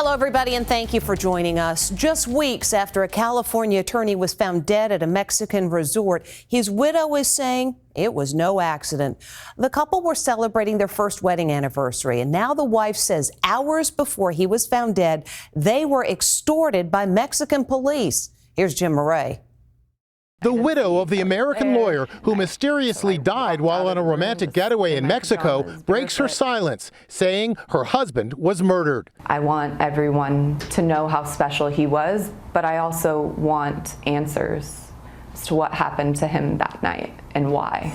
Hello, everybody, and thank you for joining us. Just weeks after a California attorney was found dead at a Mexican resort, his widow is saying it was no accident. The couple were celebrating their first wedding anniversary, and now the wife says hours before he was found dead, they were extorted by Mexican police. Here's Jim Murray. The widow of the American lawyer who mysteriously died while on a romantic getaway in Mexico breaks her silence, saying her husband was murdered. I want everyone to know how special he was, but I also want answers as to what happened to him that night and why.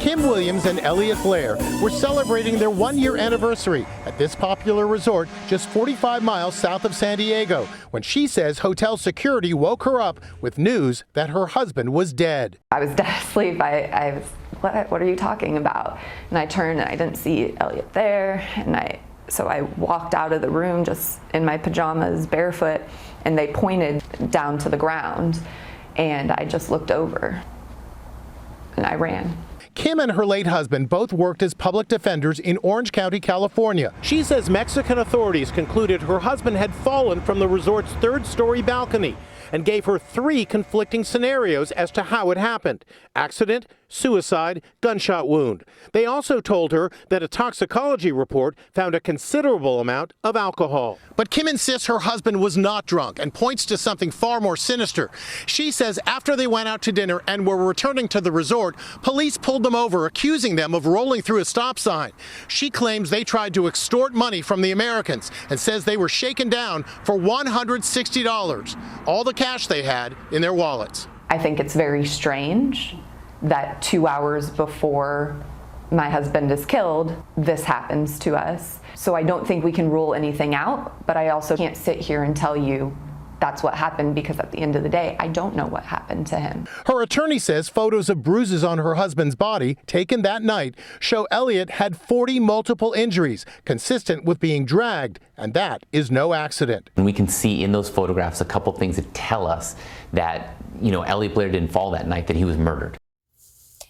Kim Williams and Elliott Blair were celebrating their one-year anniversary at this popular resort just 45 miles south of San Diego when she says hotel security woke her up with news that her husband was dead. I was dead asleep. I was, what are you talking about? And I turned and I didn't see Elliott there. So I walked out of the room just in my pajamas, barefoot, and they pointed down to the ground. And I just looked over and I ran. Kim and her late husband both worked as public defenders in Orange County, California. She says Mexican authorities concluded her husband had fallen from the resort's third-story balcony and gave her three conflicting scenarios as to how it happened: accident, suicide, gunshot wound. They also told her that a toxicology report found a considerable amount of alcohol. But Kim insists her husband was not drunk and points to something far more sinister. She says after they went out to dinner and were returning to the resort, police pulled them over, accusing them of rolling through a stop sign. She claims they tried to extort money from the Americans and says they were shaken down for $160, all the cash they had in their wallets. I think it's very strange that 2 hours before my husband is killed, this happens to us. So I don't think we can rule anything out, but I also can't sit here and tell you that's what happened, because at the end of the day, I don't know what happened to him. Her attorney says photos of bruises on her husband's body taken that night show Elliott had 40 multiple injuries, consistent with being dragged, and that is no accident. And we can see in those photographs a couple things that tell us that, Elliott Blair didn't fall that night, that he was murdered.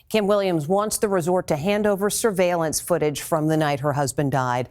Kim Williams wants the resort to hand over surveillance footage from the night her husband died.